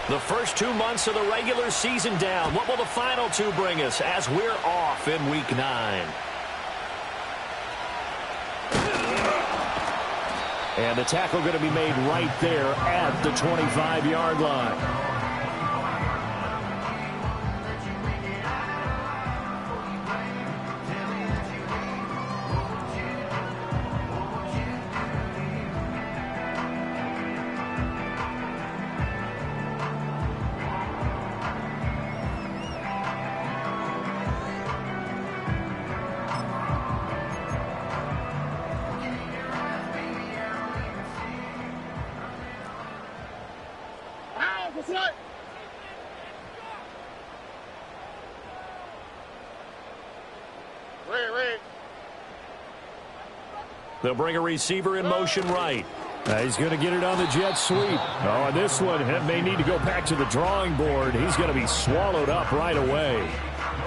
The first 2 months of the regular season down. What will the final 2 bring us as we're off in Week 9? And the tackle going to be made right there at the 25-yard line. They'll bring a receiver in motion right. He's going to get it on the jet sweep. Oh, and this one may need to go back to the drawing board. He's going to be swallowed up right away.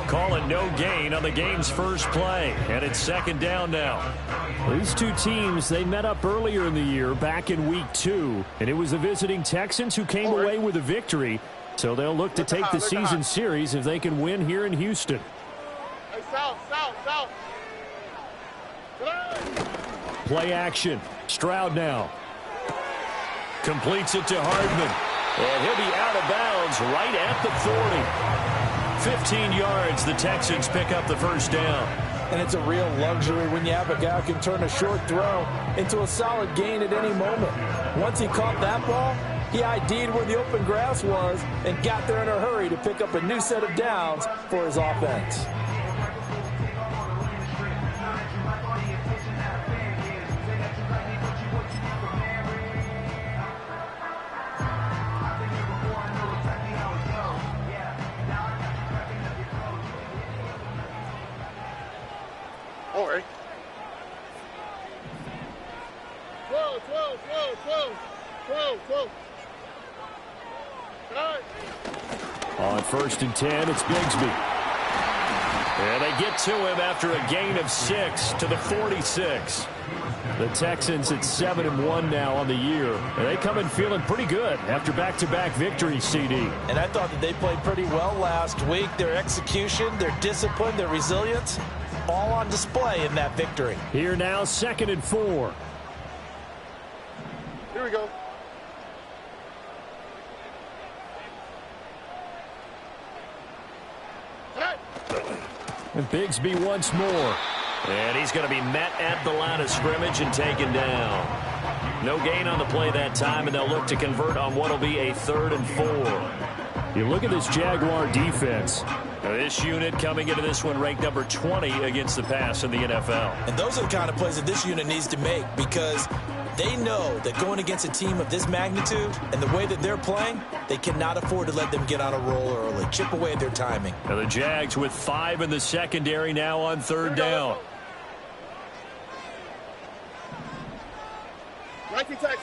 Calling no gain on the game's first play. And it's second down now. These two teams, they met up earlier in the year back in Week 2. And it was the visiting Texans who came away with a victory. So they'll look to take the season series if they can win here in Houston. Hey, south. Play action. Stroud now. Completes it to Hardman. And he'll be out of bounds right at the 40. 15 yards. The Texans pick up the first down. And it's a real luxury when you have a guy who can turn a short throw into a solid gain at any moment. Once he caught that ball, he ID'd where the open grass was and got there in a hurry to pick up a new set of downs for his offense. On 1st and 10, it's Bigsby. And they get to him after a gain of 6 to the 46. The Texans at 7-1 now on the year. And they come in feeling pretty good after back-to-back victories, CD. And I thought that they played pretty well last week. Their execution, their discipline, their resilience, all on display in that victory. Here now, 2nd and 4. Here we go. And Bigsby once more. And he's going to be met at the line of scrimmage and taken down. No gain on the play that time, and they'll look to convert on what will be a 3rd and 4. You look at this Jaguar defense. Now this unit coming into this one ranked number 20 against the pass in the NFL. And those are the kind of plays that this unit needs to make because they know that going against a team of this magnitude and the way that they're playing, they cannot afford to let them get on a roll early, chip away at their timing. Now the Jags with 5 in the secondary now on 3rd down. Nike Texas.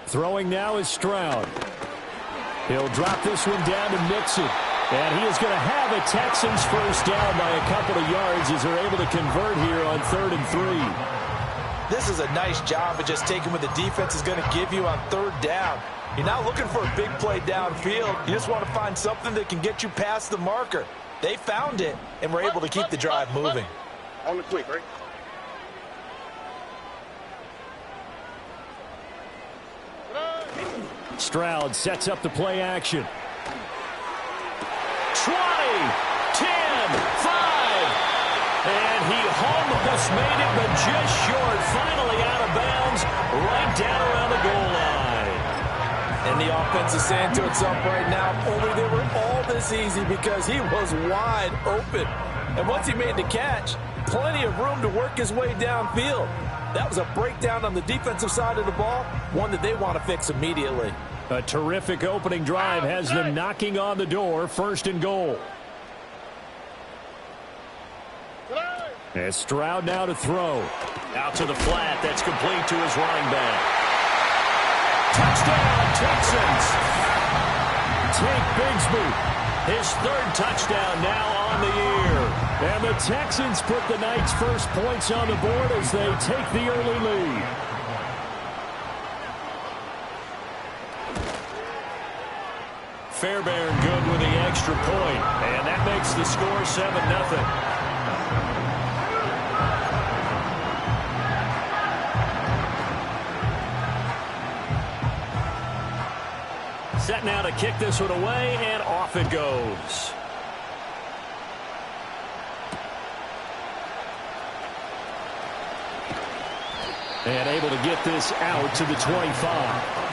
Throwing now is Stroud. He'll drop this one down to Mixon. And he is going to have a Texans first down by a couple of yards as they're able to convert here on 3rd and 3. This is a nice job of just taking what the defense is going to give you on 3rd down. You're not looking for a big play downfield. You just want to find something that can get you past the marker. They found it and were able to keep the drive moving. On the quick, right? Stroud sets up the play action. 20, 10, 5. And he almost made it, but just short. Finally out of bounds, right down around the goal line. And the offense is saying to itself right now, only they were all this easy because he was wide open. And once he made the catch, plenty of room to work his way downfield. That was a breakdown on the defensive side of the ball, one that they want to fix immediately. A terrific opening drive has them knocking on the door, 1st and goal. As Stroud now to throw. Out to the flat, that's complete to his running back. Touchdown, Texans! Take Bigsby. His third touchdown now on the year. And the Texans put the night's first points on the board as they take the early lead. Fairbairn good with the extra point, and that makes the score 7-0. Set now to kick this one away, and off it goes. And able to get this out to the 25.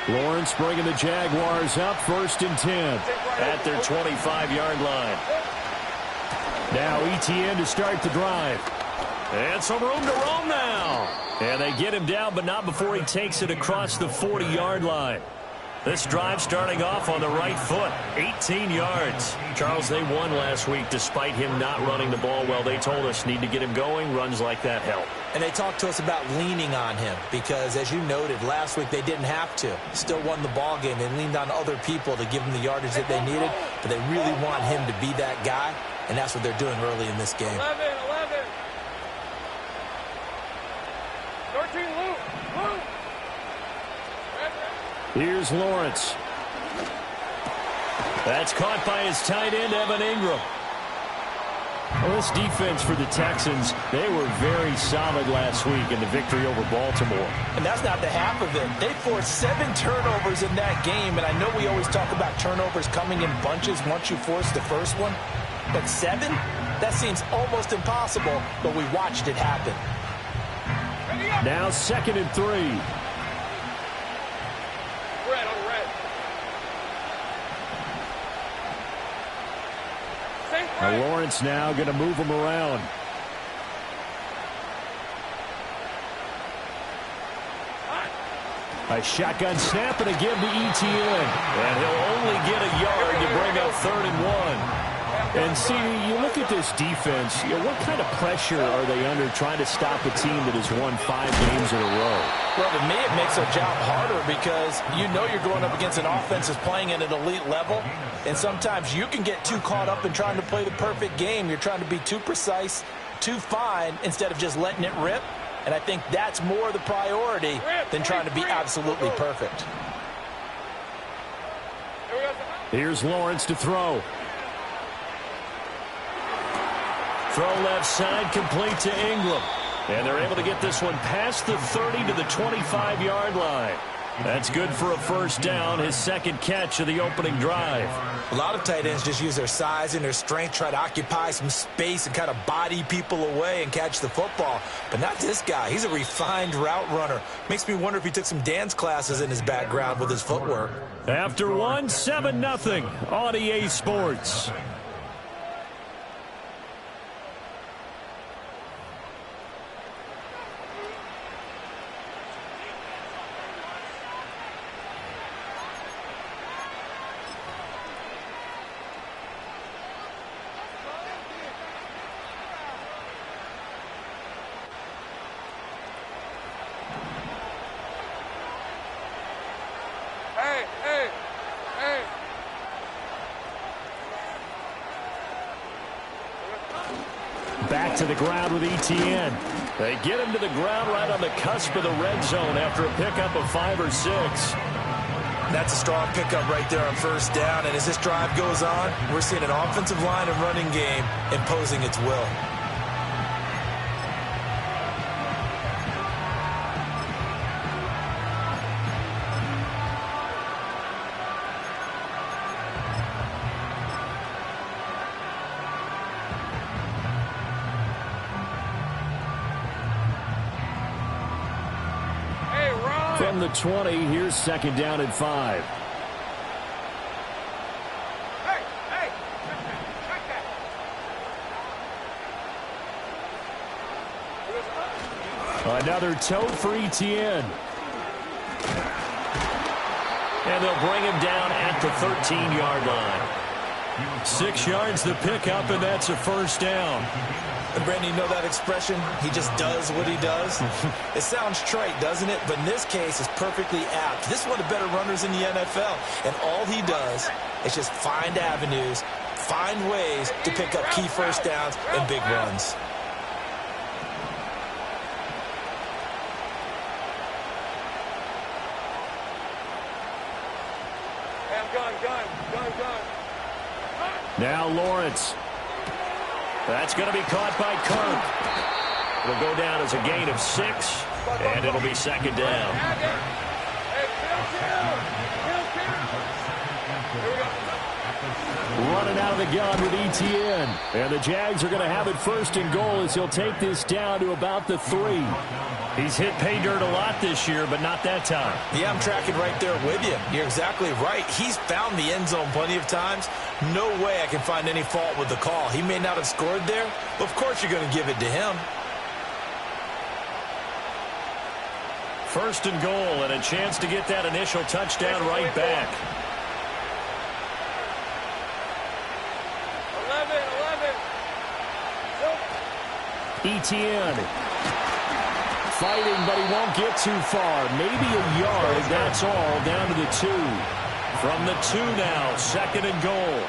Lawrence bringing the Jaguars up 1st and 10 at their 25-yard line. Now Etienne to start the drive. And some room to roam now. And they get him down, but not before he takes it across the 40-yard line. This drive starting off on the right foot, 18 yards. Charles, they won last week despite him not running the ball well. They told us need to get him going. Runs like that help. And they talked to us about leaning on him because, as you noted, last week they didn't have to. Still won the ball game. They leaned on other people to give them the yardage that they needed, but they really want him to be that guy, and that's what they're doing early in this game. 11. 13, Luke. Here's Lawrence. That's caught by his tight end, Evan Ingram. Well, this defense for the Texans, they were very solid last week in the victory over Baltimore. And that's not the half of it. They forced 7 turnovers in that game, and I know we always talk about turnovers coming in bunches once you force the first one, but 7? That seems almost impossible, but we watched it happen. Now 2nd and 3. Now Lawrence now going to move him around. A shotgun snap and a give to Etienne. And he'll only get a yard to bring up 3rd and 1. And see, you look at this defense, what kind of pressure are they under trying to stop a team that has won 5 games in a row? Well, to me, it makes our job harder because you know you're going up against an offense that's playing at an elite level, and sometimes you can get too caught up in trying to play the perfect game. You're trying to be too precise, too fine, instead of just letting it rip, and I think that's more the priority than trying to be absolutely perfect. Here's Lawrence to throw. Throw left side, complete to Ingram. And they're able to get this one past the 30 to the 25-yard line. That's good for a first down, his 2nd catch of the opening drive. A lot of tight ends just use their size and their strength, try to occupy some space and kind of body people away and catch the football. But not this guy. He's a refined route runner. Makes me wonder if he took some dance classes in his background with his footwork. After 1, 7-0 on EA Sports. Back to the ground with Etienne. They get him to the ground right on the cusp of the red zone after a pickup of 5 or 6. That's a strong pickup right there on first down, and as this drive goes on, we're seeing an offensive line and running game imposing its will. From the 20, here's 2nd down and 5. Another toe for Etienne. And they'll bring him down at the 13-yard line. 6 yards to pick up, and that's a first down. And Brandon, you know that expression? He just does what he does. It sounds trite, doesn't it? But in this case, it's perfectly apt. This is one of the better runners in the NFL. And all he does is just find avenues, find ways to pick up key first downs and big runs. Gun. Now Lawrence. That's going to be caught by Kirk. It'll go down as a gain of 6, and it'll be second down. Running out of the gun with ETN. And the Jags are going to have it first and goal as he'll take this down to about the 3. He's hit pay dirt a lot this year, but not that time. Yeah, I'm tracking right there with you. You're exactly right. He's found the end zone plenty of times. No way I can find any fault with the call. He may not have scored there, but of course you're going to give it to him. First and goal, and a chance to get that initial touchdown right back. 11. ETN. Fighting, but he won't get too far. Maybe a yard, that's all, down to the 2. From the 2 now, second and goal.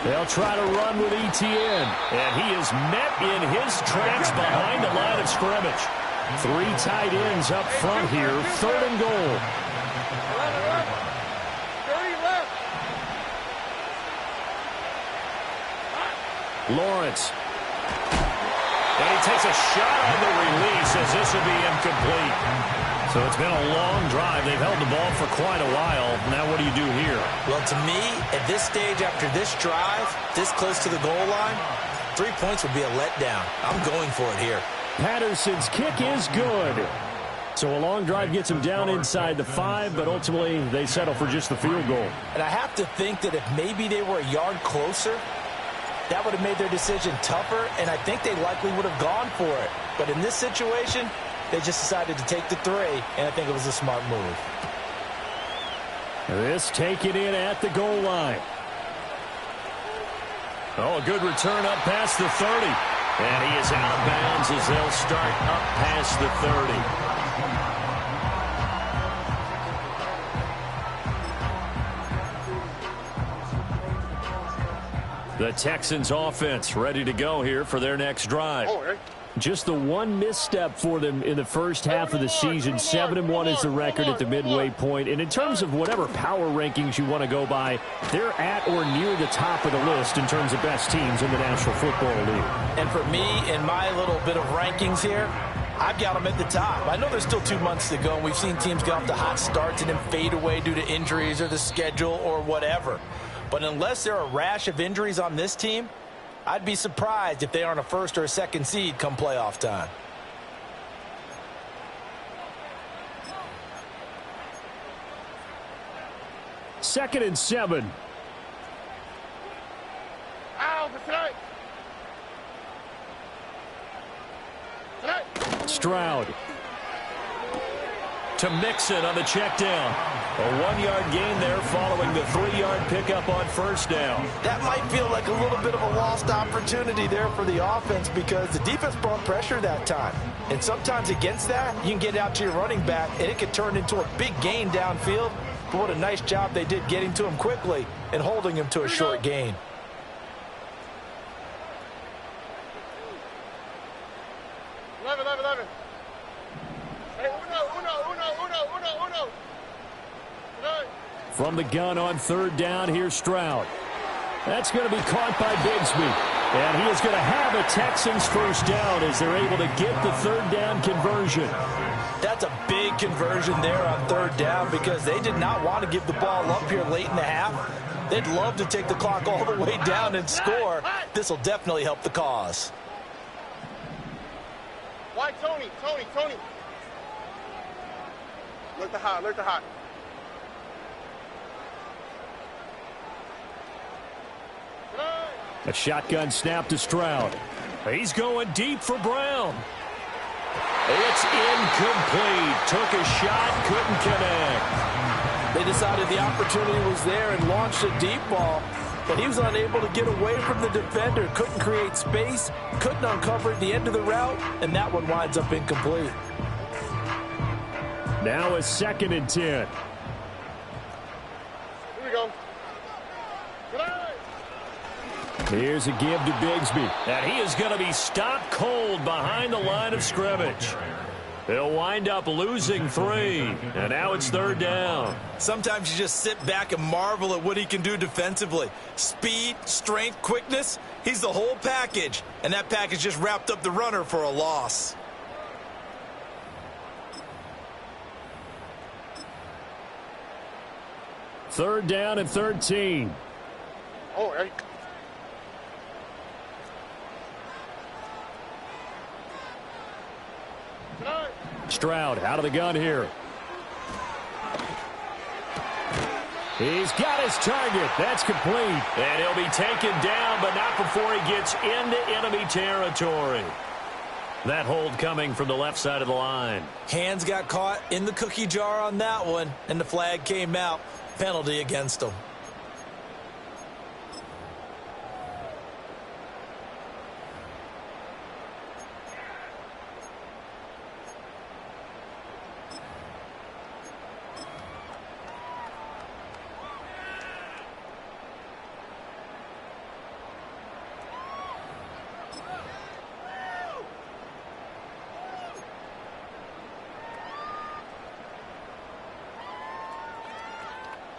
They'll try to run with ETN, and he is met in his tracks behind the line of scrimmage. 3 tight ends up front here, third and goal. 30 left. Lawrence. And he takes a shot on the release as this will be incomplete. So it's been a long drive. They've held the ball for quite a while. Now what do you do here? Well, to me, at this stage after this drive, this close to the goal line, 3 points would be a letdown. I'm going for it here. Patterson's kick is good. So a long drive gets him down inside the 5, but ultimately they settle for just the field goal. And I have to think that if maybe they were a yard closer, that would have made their decision tougher, and I think they likely would have gone for it. But in this situation, they just decided to take the 3, and I think it was a smart move. This taken in at the goal line. Oh, a good return up past the 30. And he is out of bounds as they'll start up past the 30. The Texans offense ready to go here for their next drive. Just the one misstep for them in the first half of the season. 7-1 is the record at the midway point. And in terms of whatever power rankings you want to go by, they're at or near the top of the list in terms of best teams in the National Football League. And for me, in my little bit of rankings here, I've got them at the top. I know there's still 2 months to go, and we've seen teams get off to hot starts and then fade away due to injuries or the schedule or whatever. But unless there are a rash of injuries on this team, I'd be surprised if they aren't a first or a second seed come playoff time. Second and 7. Stroud. To Mixon on the check down. A 1-yard gain there following the 3-yard pickup on first down. That might feel like a little bit of a lost opportunity there for the offense because the defense brought pressure that time. And sometimes against that, you can get out to your running back, and it could turn into a big gain downfield. But what a nice job they did getting to him quickly and holding him to a short gain. From the gun on third down, here's Stroud. That's going to be caught by Bigsby. And he is going to have a Texans first down as they're able to get the third down conversion. That's a big conversion there on third down because they did not want to give the ball up here late in the half. They'd love to take the clock all the way down and score. This will definitely help the cause. Why Tony? Look to hot. A shotgun snap to Stroud. He's going deep for Brown. It's incomplete. Took a shot, couldn't connect. They decided the opportunity was there and launched a deep ball, but he was unable to get away from the defender. Couldn't create space, couldn't uncover at the end of the route, and that one winds up incomplete. Now a 2nd and 10. Here we go. Here's a give to Bigsby. And he is going to be stopped cold behind the line of scrimmage. They'll wind up losing 3. And now it's 3rd down. Sometimes you just sit back and marvel at what he can do defensively. Speed, strength, quickness. He's the whole package. And that package just wrapped up the runner for a loss. Third down and 13. Oh, hey. Stroud out of the gun here. He's got his target. That's complete. And he'll be taken down, but not before he gets into enemy territory. That hold coming from the left side of the line. Hands got caught in the cookie jar on that one, and the flag came out. Penalty against him.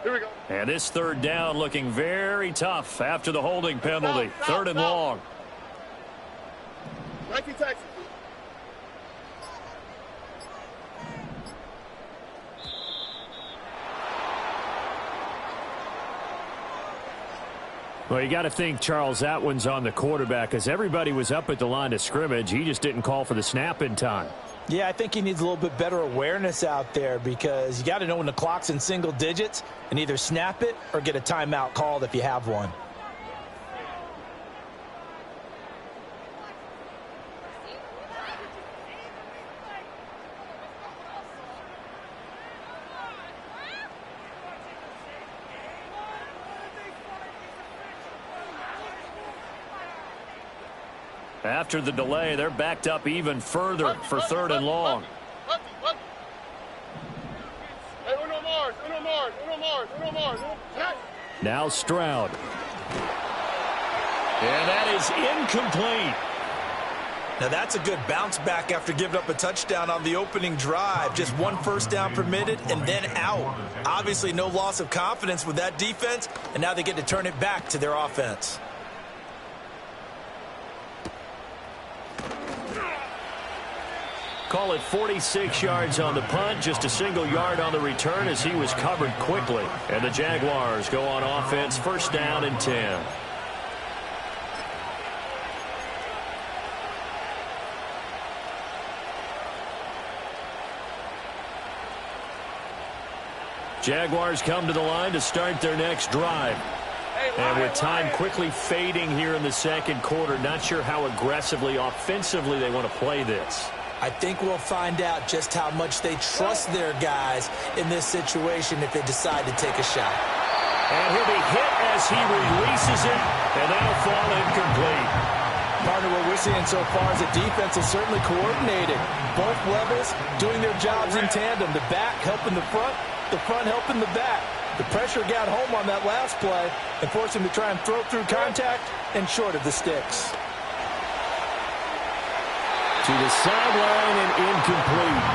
Here we go. And this 3rd down looking very tough after the holding penalty. 3rd and long. 19 Texas. Well, you got to think, Charles, that one's on the quarterback because everybody was up at the line of scrimmage. He just didn't call for the snap in time. Yeah, I think he needs a little bit better awareness out there because you got to know when the clock's in single digits and either snap it or get a timeout called if you have one. After the delay, they're backed up even further for 3rd and long. Now Stroud. And that is incomplete. Now that's a good bounce back after giving up a touchdown on the opening drive. Just 1 first down permitted and then out. Obviously no loss of confidence with that defense, and now they get to turn it back to their offense. Call it 46 yards on the punt, just a single yard on the return as he was covered quickly. And the Jaguars go on offense, 1st down and 10. Jaguars come to the line to start their next drive. And with time quickly fading here in the 2nd quarter, not sure how aggressively, offensively they want to play this. I think we'll find out just how much they trust their guys in this situation if they decide to take a shot. And he'll be hit as he releases it, and that'll fall incomplete. Partner, what we're seeing so far is the defense is certainly coordinated. Both levels doing their jobs in tandem. The back helping the front helping the back. The pressure got home on that last play and forced him to try and throw through contact and short of the sticks. To the sideline and incomplete.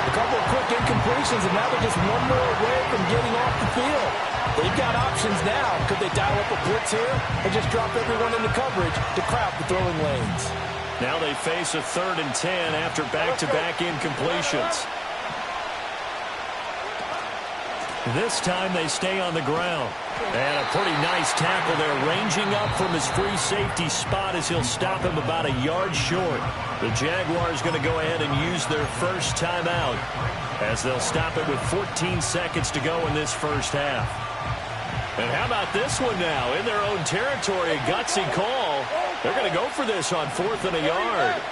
A couple of quick incompletions, and now they're just one more away from getting off the field. They've got options now. Could they dial up a blitz here or just drop everyone into coverage to crowd the throwing lanes? Now they face a 3rd and 10 after back-to-back incompletions. This time they stay on the ground. And a pretty nice tackle there, ranging up from his free safety spot as he'll stop him about a yard short. The Jaguars going to go ahead and use their first timeout as they'll stop it with 14 seconds to go in this first half. And how about this one now? In their own territory, a gutsy call. They're going to go for this on 4th and a yard.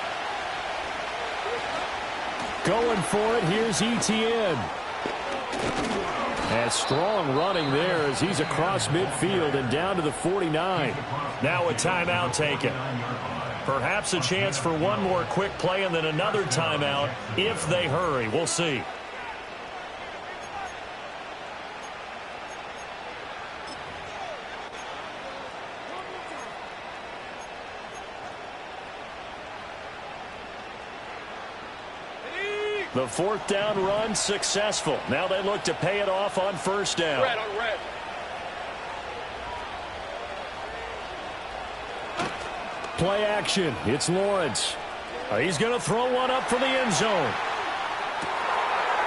Going for it, here's Etienne. And strong running there as he's across midfield and down to the 49. Now a timeout taken. Perhaps a chance for one more quick play and then another timeout if they hurry. We'll see. The fourth down run successful. Now they look to pay it off on first down. Red on red. Play action. It's Lawrence. He's going to throw one up for the end zone.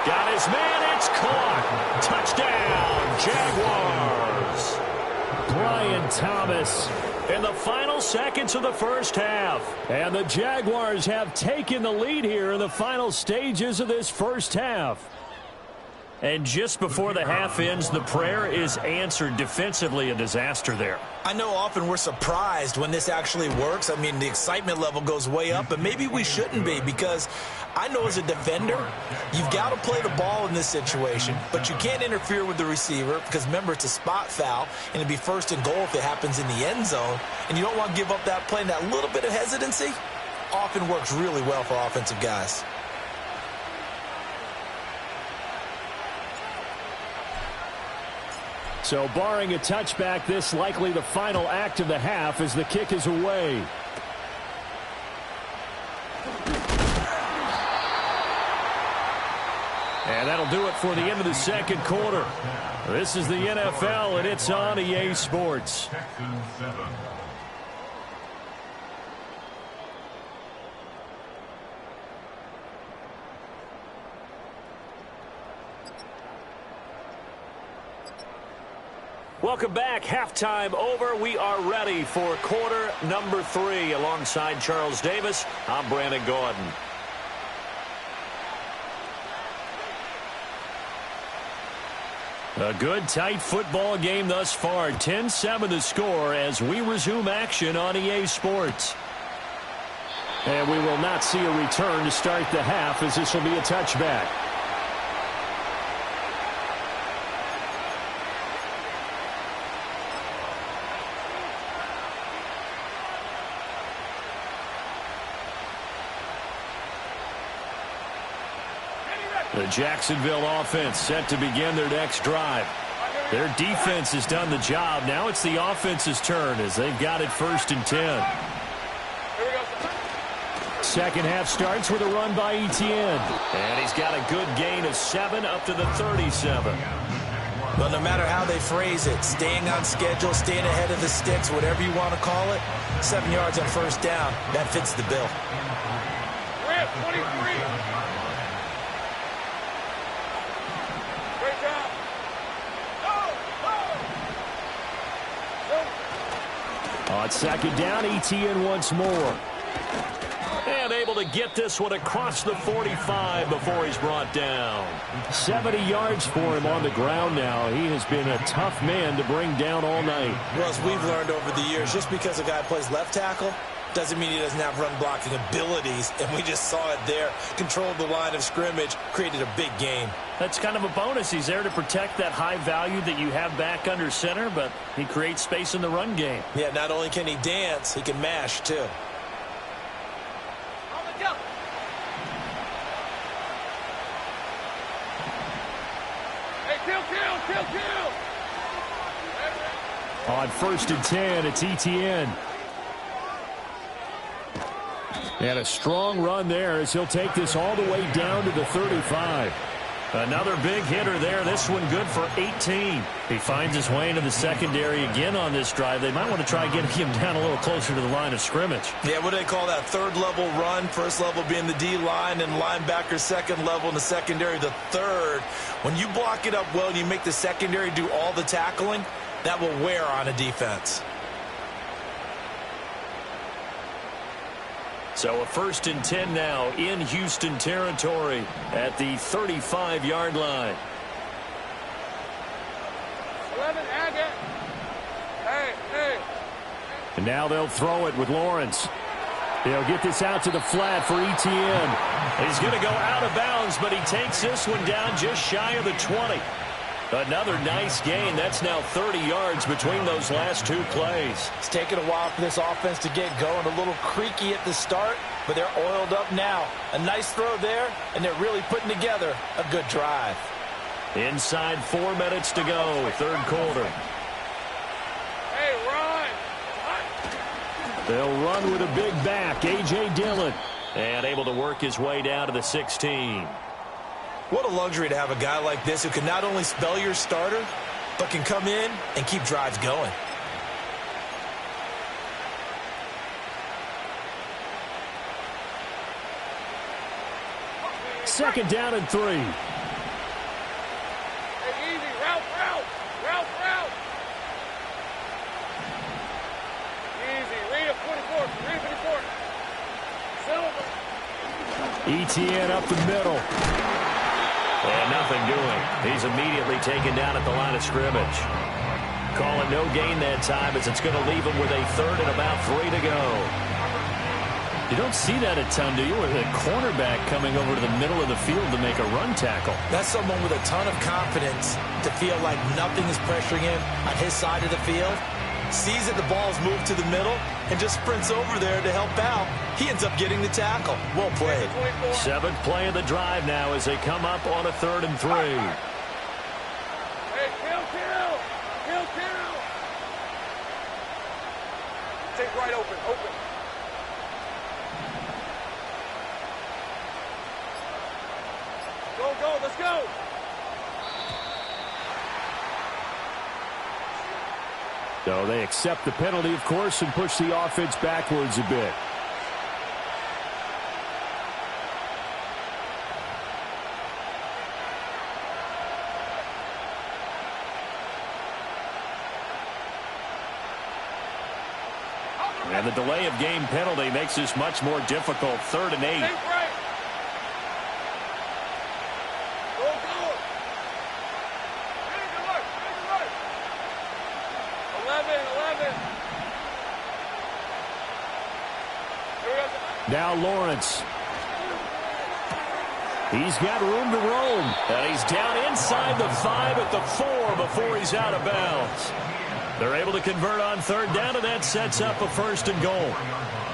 Got his man. It's caught. Touchdown, Jaguars. Brian Thomas. In the final seconds of the first half. And the Jaguars have taken the lead here in the final stages of this first half. And just before the half ends, the prayer is answered. Defensively, a disaster there. I know often we're surprised when this actually works. I mean, the excitement level goes way up, but maybe we shouldn't be, because I know as a defender, you've got to play the ball in this situation, but you can't interfere with the receiver because, remember, it's a spot foul, and it'd be first and goal if it happens in the end zone, and you don't want to give up that play. And that little bit of hesitancy often works really well for offensive guys. So barring a touchback, this likely the final act of the half as the kick is away. And that'll do it for the end of the second quarter. This is the NFL, and it's on EA Sports. Welcome back. Halftime over. We are ready for quarter number 3. Alongside Charles Davis, I'm Brandon Gordon. A good, tight football game thus far. 10-7 the score as we resume action on EA Sports. And we will not see a return to start the half, as this will be a touchback. The Jacksonville offense set to begin their next drive. Their defense has done the job. Now it's the offense's turn as they've got it 1st and 10. Second half starts with a run by Etienne. And he's got a good gain of 7 up to the 37. Well, no matter how they phrase it, staying on schedule, staying ahead of the sticks, whatever you want to call it, 7 yards on first down, that fits the bill. We're at 23. On second down, Etienne once more. And able to get this one across the 45 before he's brought down. 70 yards for him on the ground now. He has been a tough man to bring down all night. Well, as we've learned over the years, just because a guy plays left tackle doesn't mean he doesn't have run blocking abilities, and we just saw it there. Controlled the line of scrimmage, created a big gain. That's kind of a bonus. He's there to protect that high value that you have back under center, but he creates space in the run game. Yeah, not only can he dance, he can mash, too. On 1st and 10, it's Etienne. And a strong run there as he'll take this all the way down to the 35. Another big hitter there. This one good for 18. He finds his way into the secondary again on this drive. They might want to try getting him down a little closer to the line of scrimmage. Yeah, what do they call that? Third level run. First level being the D-line, and linebacker second level in the secondary the third. When you block it up well and you make the secondary do all the tackling, that will wear on a defense. So a 1st and 10 now in Houston territory at the 35-yard line. 11, And now they'll throw it with Lawrence. He'll get this out to the flat for Etienne. He's going to go out of bounds, but he takes this one down just shy of the 20. Another nice gain. That's now 30 yards between those last two plays. It's taken a while for this offense to get going. A little creaky at the start, but they're oiled up now. A nice throw there, and they're really putting together a good drive. Inside 4 minutes to go, third quarter. Hey, run! They'll run with a big back, A.J. Dillon. And able to work his way down to the 16. What a luxury to have a guy like this who can not only spell your starter, but can come in and keep drives going. Second down and 3. Hey, easy. Route. Easy. Read it 44. Read it 54. Silver. Etienne up the middle. And nothing doing. He's immediately taken down at the line of scrimmage. Calling no gain that time as it's going to leave him with a third and about 3 to go. You don't see that a ton, do you? With a cornerback coming over to the middle of the field to make a run tackle. That's someone with a ton of confidence to feel like nothing is pressuring him on his side of the field. Sees that the ball's moved to the middle and just sprints over there to help out. He ends up getting the tackle. Well played. 7th play of the drive now as they come up on a 3rd and 3. Hey, kill. Take right open. Go, let's go. So they accept the penalty, of course, and push the offense backwards a bit. And the delay of game penalty makes this much more difficult. 3rd and 8. Take right. Go. Finish the work. 11. Now Lawrence. He's got room to roam. And he's down inside the 5 at the 4 before he's out of bounds. They're able to convert on 3rd down, and that sets up a 1st and goal.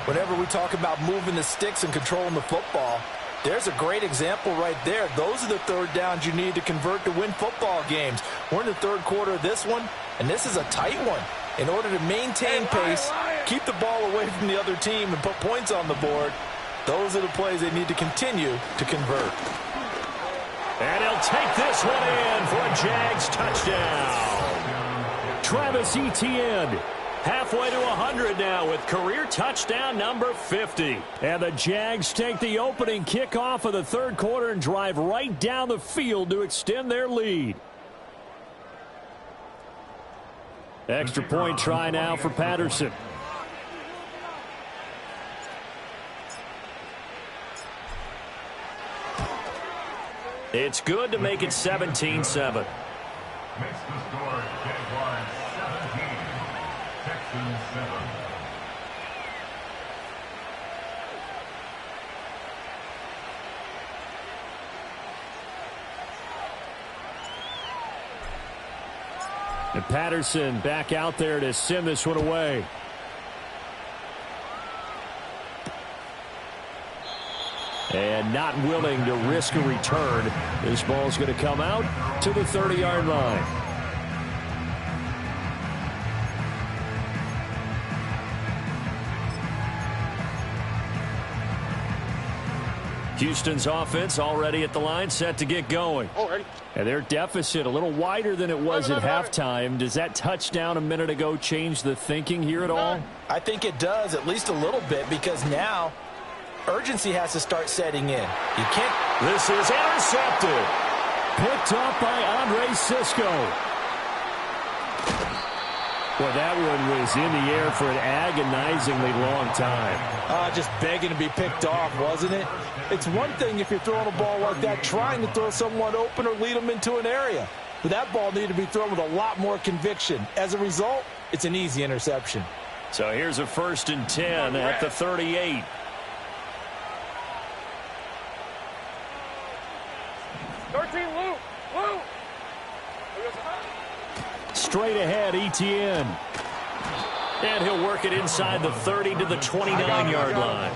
Whenever we talk about moving the sticks and controlling the football, there's a great example right there. Those are the 3rd downs you need to convert to win football games. We're in the 3rd quarter of this one, and this is a tight one. In order to maintain pace, keep the ball away from the other team, and put points on the board, those are the plays they need to continue to convert. And he'll take this one in for a Jags touchdown. Travis Etienne. Halfway to 100 now with career touchdown number 50. And the Jags take the opening kickoff of the 3rd quarter and drive right down the field to extend their lead. Extra point try now for Patterson. It's good to make it 17-7. Makes the score Jaguars 17, Texans 7. And Patterson back out there to send this one away. And not willing to risk a return. This ball's going to come out to the 30-yard line. Houston's offense already at the line, set to get going. Already. And their deficit a little wider than it was at halftime. Does that touchdown a minute ago change the thinking here at all? I think it does, at least a little bit, because now urgency has to start setting in. You can't. This is intercepted. Picked up by Andre Cisco. Well, that one was in the air for an agonizingly long time. Just begging to be picked off, wasn't it? It's one thing if you're throwing a ball like that, trying to throw someone open or lead them into an area. But that ball needed to be thrown with a lot more conviction. As a result, it's an easy interception. So here's a 1st and 10 at the 38. Straight ahead, Etienne. And he'll work it inside the 30 to the 29-yard line.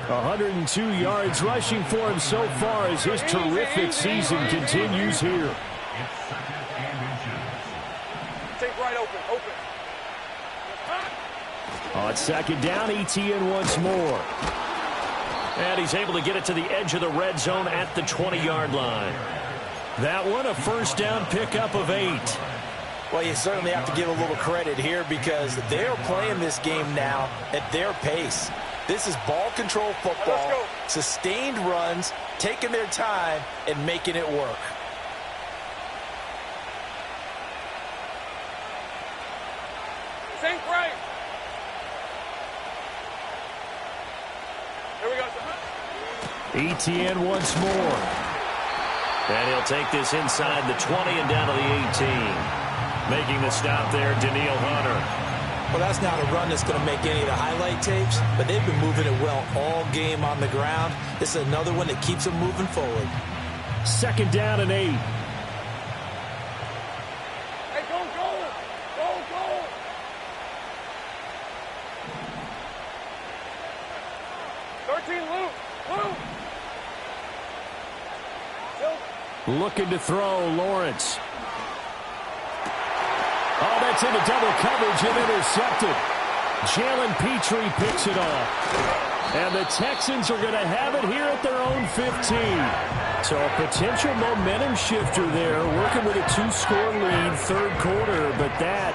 102 yards rushing for him so far as his terrific season continues here. Take right open. On 2nd down, Etienne once more. And he's able to get it to the edge of the red zone at the 20-yard line. That one, a 1st down pickup of 8. Well, you certainly have to give a little credit here because they're playing this game now at their pace. This is ball control football, sustained runs, taking their time, and making it work. Think right. Here we go. Etienne once more. And he'll take this inside the 20 and down to the 18. Making the stop there, Daniil Hunter. Well, that's not a run that's going to make any of the highlight tapes, but they've been moving it well all game on the ground. This is another one that keeps them moving forward. 2nd down and 8. Hey, go. 13, Luke. Looking to throw, Lawrence. Oh, that's into double coverage and intercepted. Jalen Petrie picks it off. And the Texans are going to have it here at their own 15. So a potential momentum shifter there, working with a 2-score lead, 3rd quarter, but that,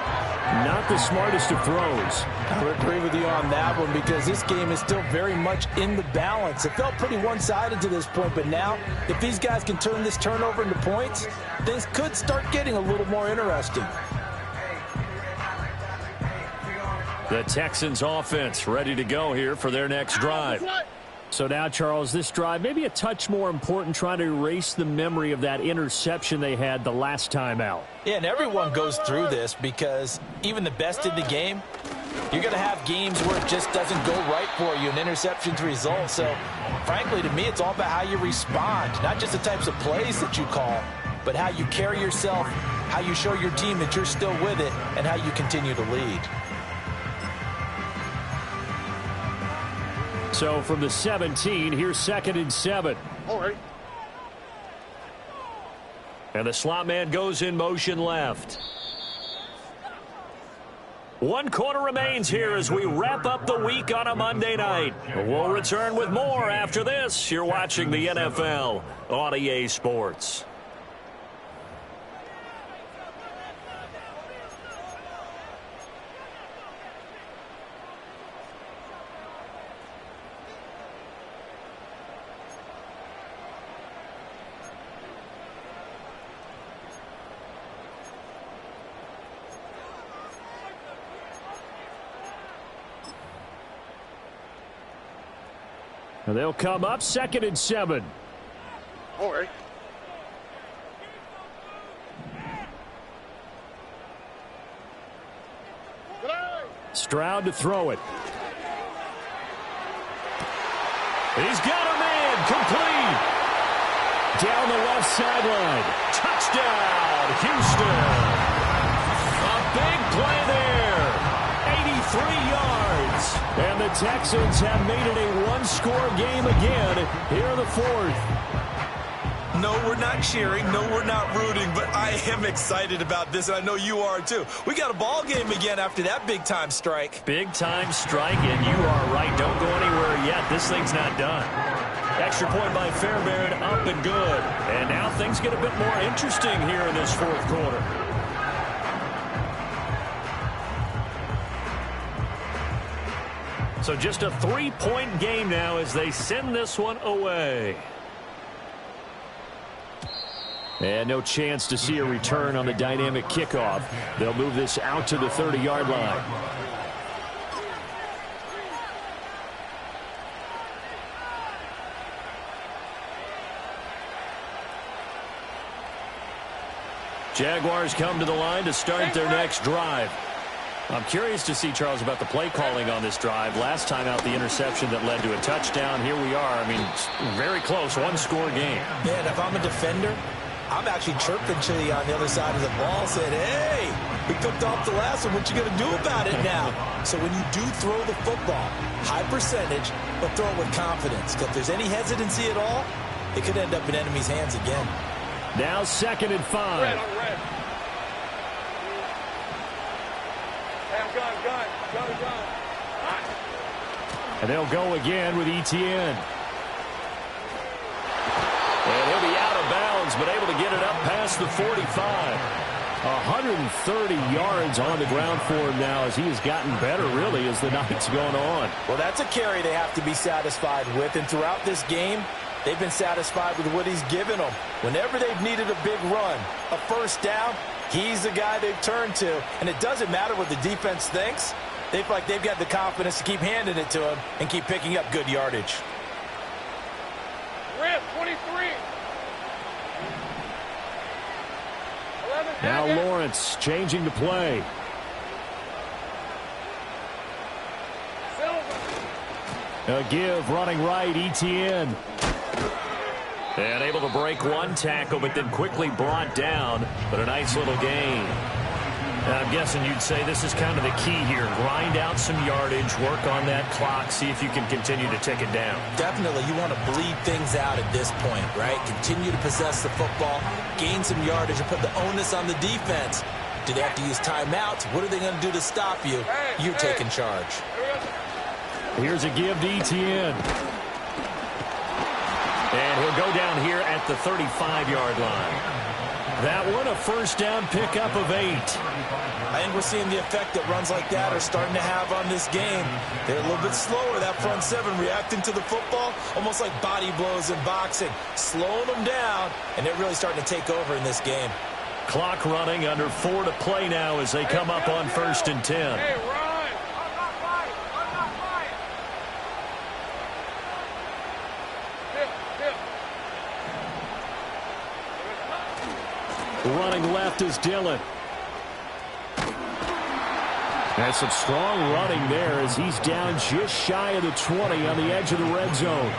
not the smartest of throws. I would agree with you on that one because this game is still very much in the balance. It felt pretty one-sided to this point, but now, if these guys can turn this turnover into points, things could start getting a little more interesting. The Texans offense ready to go here for their next drive. So now, Charles, this drive maybe a touch more important, trying to erase the memory of that interception they had the last time out. Yeah, and everyone goes through this because even the best in the game, you're going to have games where it just doesn't go right for you, an interception's result. So, frankly, to me, it's all about how you respond, not just the types of plays that you call, but how you carry yourself, how you show your team that you're still with it, and how you continue to lead. So from the 17, here's 2nd and 7. All right. And the slot man goes in motion left. 1 quarter remains here as we wrap up the week on a Monday night. We'll return with more after this. You're watching the NFL on EA Sports. And they'll come up 2nd and 7. All right. Stroud to throw it. He's got a man complete. Down the left sideline. Touchdown, Houston. A big play there. 83 yards. And the Texans have made it a 1-score game again here in the 4th. No, we're not cheering. No, we're not rooting. But I am excited about this, and I know you are too. We got a ball game again after that big-time strike. Big-time strike, and you are right. Don't go anywhere yet. This thing's not done. Extra point by Fairbairn, up and good. And now things get a bit more interesting here in this 4th quarter. So just a 3-point game now as they send this one away. And no chance to see a return on the dynamic kickoff. They'll move this out to the 30-yard line. Jaguars come to the line to start their next drive. I'm curious to see, Charles, about the play calling on this drive. Last time out, the interception that led to a touchdown. Here we are. I mean, very close, one-score game. Man, if I'm a defender, I'm actually chirping to you on the other side of the ball, saying, hey, we picked off the last one. What you going to do about it now? So when you do throw the football, high percentage, but throw it with confidence. Because if there's any hesitancy at all, it could end up in enemy's hands again. Now 2nd and 5. Red, on red. Gun. And they'll go again with Etienne. And he'll be out of bounds, but able to get it up past the 45. 130 yards on the ground for him now as he has gotten better, really, as the night's gone on. Well, that's a carry they have to be satisfied with. And throughout this game, they've been satisfied with what he's given them. Whenever they've needed a big run, a first down, he's the guy they've turned to. And it doesn't matter what the defense thinks. They feel like they've got the confidence to keep handing it to him and keep picking up good yardage. Red, 23. 11, Now Lawrence changing the play. Silver. A give running right, Etienne. And able to break one tackle, but then quickly brought down. But a nice little gain. And I'm guessing you'd say this is kind of the key here. Grind out some yardage, work on that clock, see if you can continue to tick it down. Definitely, you want to bleed things out at this point, right? Continue to possess the football, gain some yardage, and put the onus on the defense. Do they have to use timeouts? What are they going to do to stop you? You're taking charge. Here's a give to Etienne. And he'll go down here at the 35-yard line. That one, a first down pickup of 8. I think we're seeing the effect that runs like that are starting to have on this game. They're a little bit slower, that front seven, reacting to the football, almost like body blows in boxing, slowing them down, and they're really starting to take over in this game. Clock running, under 4 to play now as they come up on 1st and 10. Hey, run. Running left is Dillon. That's some strong running there as he's down just shy of the 20 on the edge of the red zone.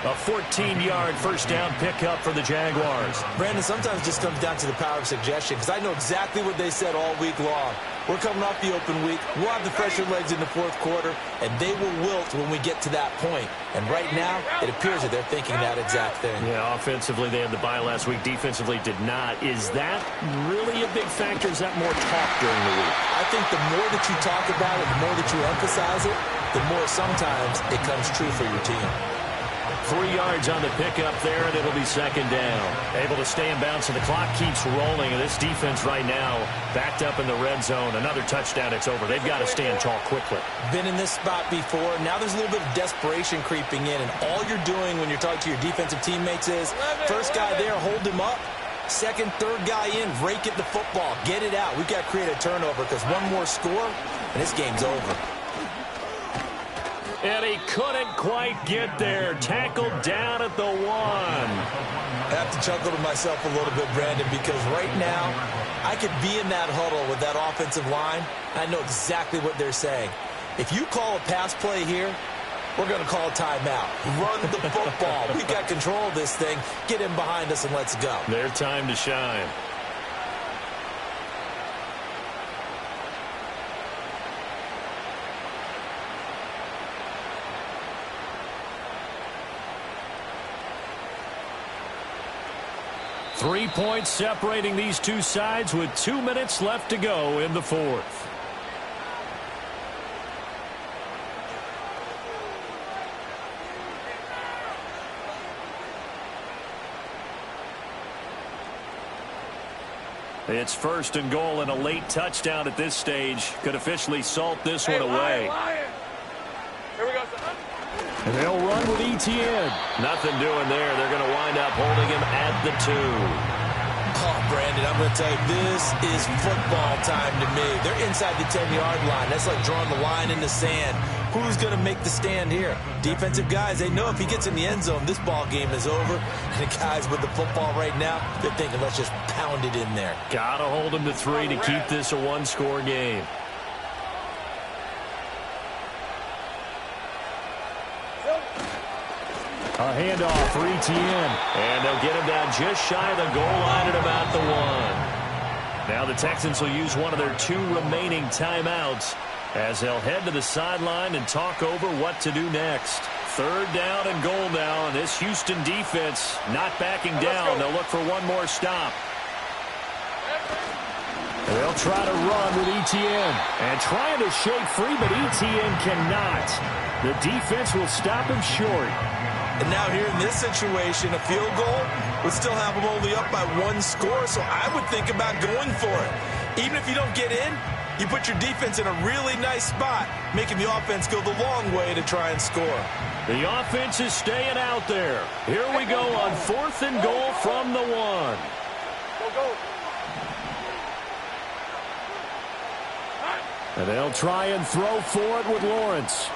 A 14-yard first down pickup for the Jaguars. Brandon, sometimes it just comes down to the power of suggestion, because I know exactly what they said all week long. We're coming off the open week. We'll have the fresher legs in the fourth quarter, and they will wilt when we get to that point. And right now, it appears that they're thinking that exact thing. Yeah, offensively, they had the bye last week. Defensively, did not. Is that really a big factor? Is that more talk during the week? I think the more that you talk about it, the more that you emphasize it, the more sometimes it comes true for your team. 3 yards on the pickup there, and it'll be second down. Able to stay in bounds, and the clock keeps rolling. And this defense right now backed up in the red zone. Another touchdown, it's over. They've got to stand tall quickly. Been in this spot before. Now there's a little bit of desperation creeping in, and all you're doing when you're talking to your defensive teammates is first guy there, hold him up. Second, third guy in, rake at the football. Get it out. We've got to create a turnover, because one more score, and this game's over. And he couldn't quite get there. Tackled down at the 1. I have to chuckle to myself a little bit, Brandon, because right now I could be in that huddle with that offensive line. I know exactly what they're saying. If you call a pass play here, we're going to call a timeout. Run the football. We've got control of this thing. Get in behind us and let's go. Their time to shine. Three points separating these two sides with 2 minutes left to go in the fourth. It's 1st and goal, and a late touchdown at this stage could officially salt this one away. Lion. Here we go, son. And they'll run with Etienne. Nothing doing there. They're going to wind up holding him at the 2. Oh, Brandon, I'm going to tell you, this is football time to me. They're inside the 10-yard line. That's like drawing the line in the sand. Who's going to make the stand here? Defensive guys, they know if he gets in the end zone, this ball game is over. And the guys with the football right now, they're thinking, let's just pound it in there. Got to hold him to 3 to keep this a one-score game. A handoff for Etienne. And they'll get him down just shy of the goal line at about the 1. Now the Texans will use one of their 2 remaining timeouts as they'll head to the sideline and talk over what to do next. 3rd down and goal now, and this Houston defense not backing down. They'll look for one more stop. They'll try to run with Etienne. And trying to shake free, but Etienne cannot. The defense will stop him short. And now here in this situation, a field goal would still have them only up by 1 score, so I would think about going for it. Even if you don't get in, you put your defense in a really nice spot, making the offense go the long way to try and score. The offense is staying out there. Here we go on 4th and goal from the 1. Go. And they'll try and throw for it with Lawrence.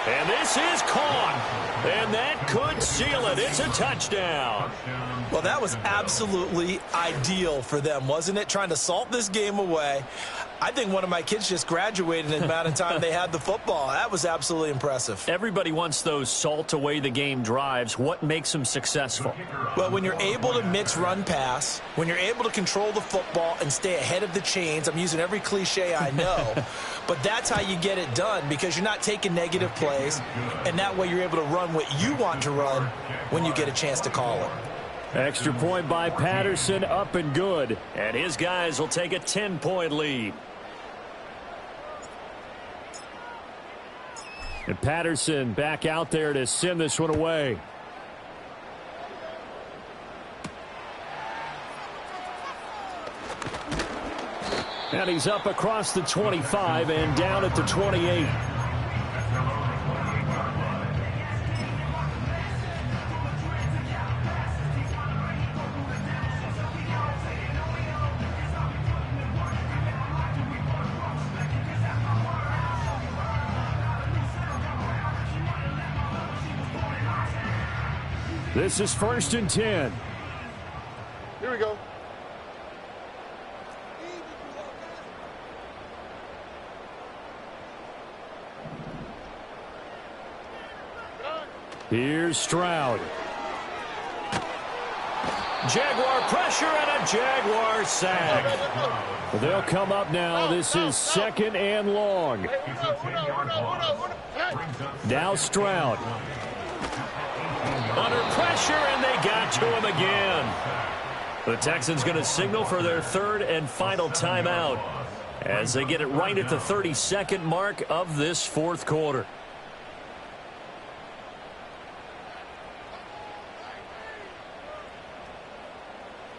And this is caught. And that could seal it. It's a touchdown. Well, that was absolutely ideal for them, wasn't it? Trying to salt this game away. I think one of my kids just graduated in the amount of time they had the football. That was absolutely impressive. Everybody wants those salt away the game drives. What makes them successful? Well, when you're able to mix run pass, when you're able to control the football and stay ahead of the chains, I'm using every cliche I know, but that's how you get it done because you're not taking negative plays, and that way you're able to run what you want to run when you get a chance to call it. Extra point by Patterson, up and good. And his guys will take a 10-point lead. And Patterson back out there to send this one away. And he's up across the 25 and down at the 28. This is 1st and 10. Here we go. Here's Stroud. Jaguar pressure and a Jaguar sack. Well, they'll come up now. This is 2nd and long. Now Stroud. Under pressure, and they got to him again. The Texans going to signal for their 3rd and final timeout as they get it right at the 32nd mark of this 4th quarter.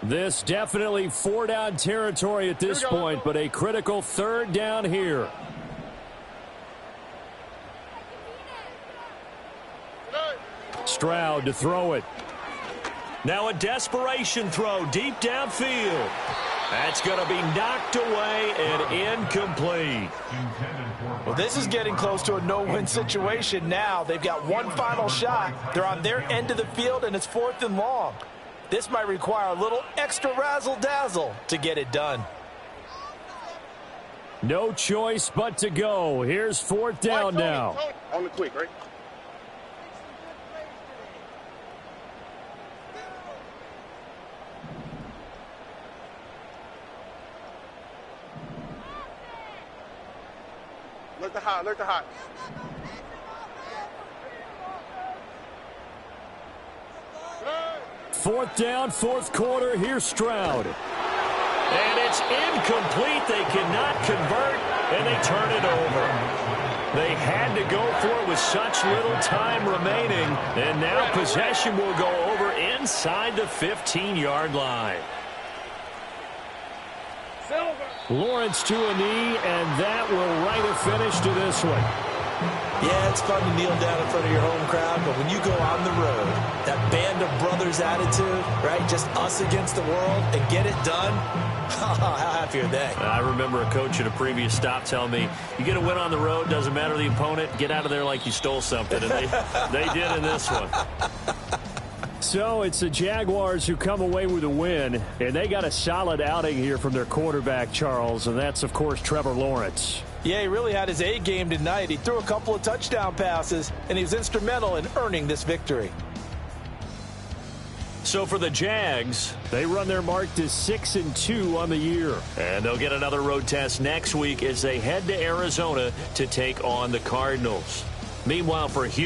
This definitely 4-down territory at this point, but a critical 3rd down here. Stroud to throw it. Now a desperation throw deep downfield. That's going to be knocked away and incomplete. Well, this is getting close to a no-win situation now. They've got one final shot. They're on their end of the field, and it's 4th and long. This might require a little extra razzle-dazzle to get it done. No choice but to go. Here's 4th down now. On the quick, right? Alert the hot, alert the hot. Fourth down, 4th quarter. Here's Stroud. And it's incomplete. They cannot convert, and they turn it over. They had to go for it with such little time remaining, and now possession will go over inside the 15-yard line. Lawrence to a knee, and that will write a finish to this one. Yeah, it's fun to kneel down in front of your home crowd, but when you go on the road, that band of brothers attitude, right, just us against the world, and get it done, how happy are they? I remember a coach at a previous stop telling me, you get a win on the road, doesn't matter the opponent, get out of there like you stole something, and they did in this one. So it's the Jaguars who come away with a win, and they got a solid outing here from their quarterback, Charles, and that's, of course, Trevor Lawrence. Yeah, he really had his A game tonight. He threw a couple of touchdown passes, and he was instrumental in earning this victory. So for the Jags, they run their mark to 6-2 on the year. And they'll get another road test next week as they head to Arizona to take on the Cardinals. Meanwhile, for Houston,